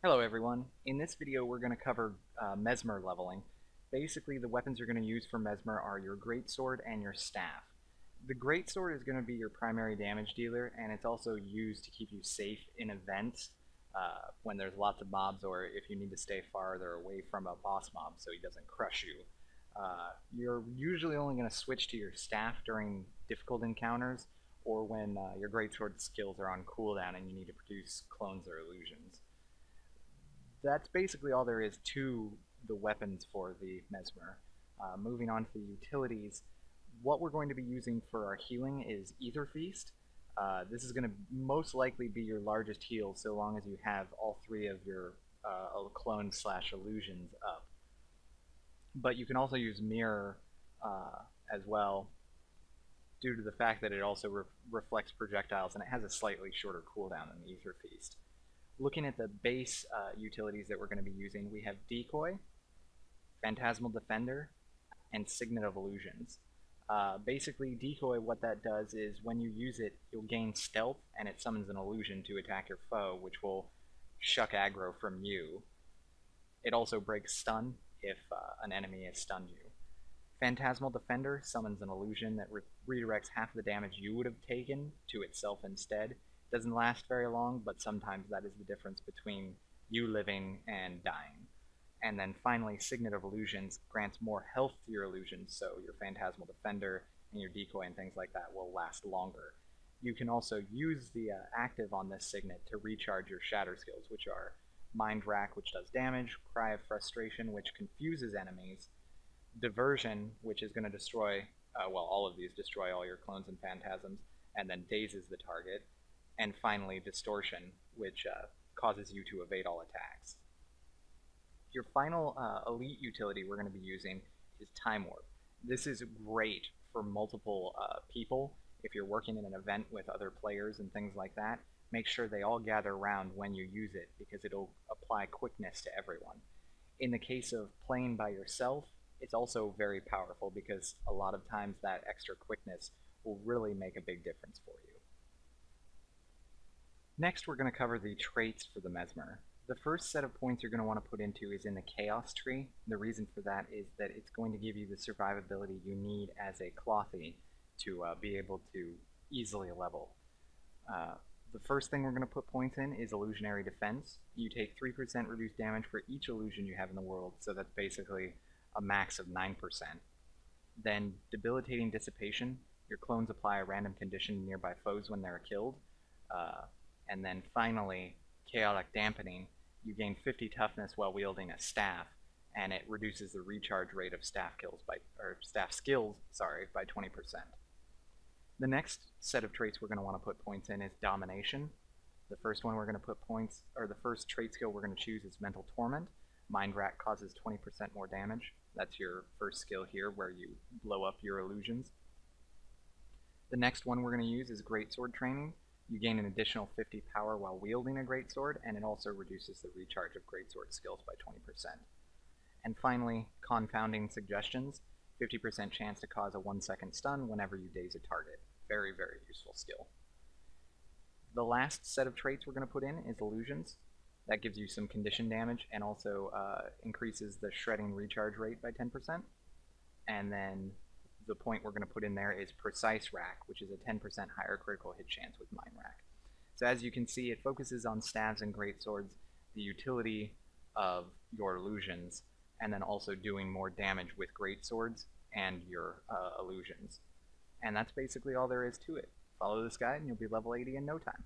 Hello everyone. In this video we're going to cover Mesmer leveling. Basically the weapons you're going to use for Mesmer are your greatsword and your staff. The greatsword is going to be your primary damage dealer, and it's also used to keep you safe in events when there's lots of mobs, or if you need to stay farther away from a boss mob so he doesn't crush you. You're usually only going to switch to your staff during difficult encounters, or when your greatsword skills are on cooldown and you need to produce clones or illusions. That's basically all there is to the weapons for the Mesmer. Moving on to the utilities, what we're going to be using for our healing is Ether Feast. This is going to most likely be your largest heal so long as you have all three of your clones slash illusions up. But you can also use Mirror as well, due to the fact that it also reflects projectiles and it has a slightly shorter cooldown than the Ether Feast. Looking at the base utilities that we're going to be using, we have Decoy, Phantasmal Defender, and Signet of Illusions. Basically, Decoy, what that does is when you use it, you'll gain Stealth, and it summons an illusion to attack your foe, which will shuck aggro from you. It also breaks Stun if an enemy has stunned you. Phantasmal Defender summons an illusion that redirects half of the damage you would have taken to itself instead. Doesn't last very long, but sometimes that is the difference between you living and dying. And then finally, Signet of Illusions grants more health to your illusions, so your Phantasmal Defender and your Decoy and things like that will last longer. You can also use the active on this Signet to recharge your Shatter skills, which are Mind Rack, which does damage, Cry of Frustration, which confuses enemies, Diversion, which is going to destroy, all of these destroy all your clones and phantasms, and then dazes the target, and finally Distortion, which causes you to evade all attacks. Your final elite utility we're going to be using is Time Warp. This is great for multiple people. If you're working in an event with other players and things like that, make sure they all gather around when you use it, because it'll apply quickness to everyone. In the case of playing by yourself, it's also very powerful because a lot of times that extra quickness will really make a big difference for you. Next, we're going to cover the traits for the Mesmer. The first set of points you're going to want to put into is in the Chaos tree. The reason for that is that it's going to give you the survivability you need as a Clothy to be able to easily level. The first thing we're going to put points in is Illusionary Defense. You take 3% reduced damage for each illusion you have in the world, so that's basically a max of 9%. Then Debilitating Dissipation. Your clones apply a random condition to nearby foes when they're killed. And then finally, Chaotic Dampening. You gain 50 toughness while wielding a staff, and it reduces the recharge rate of staff skills by 20%. The next set of traits we're going to want to put points in is Domination. The first one we're going to put points, or the first trait skill we're going to choose is Mental Torment. Mind Rack causes 20% more damage. That's your first skill here, where you blow up your illusions. The next one we're going to use is Greatsword Training. You gain an additional 50 power while wielding a greatsword, and it also reduces the recharge of greatsword skills by 20%. And finally, Confounding Suggestions. 50% chance to cause a 1-second stun whenever you daze a target. Very, very useful skill. The last set of traits we're going to put in is Illusions. That gives you some condition damage and also increases the shredding recharge rate by 10%. And then the point we're going to put in there is Precise Rack, which is a 10% higher critical hit chance with Mind Rack. So as you can see, it focuses on staves and greatswords, the utility of your illusions, and then also doing more damage with greatswords and your illusions. And that's basically all there is to it. Follow this guide and you'll be level 80 in no time.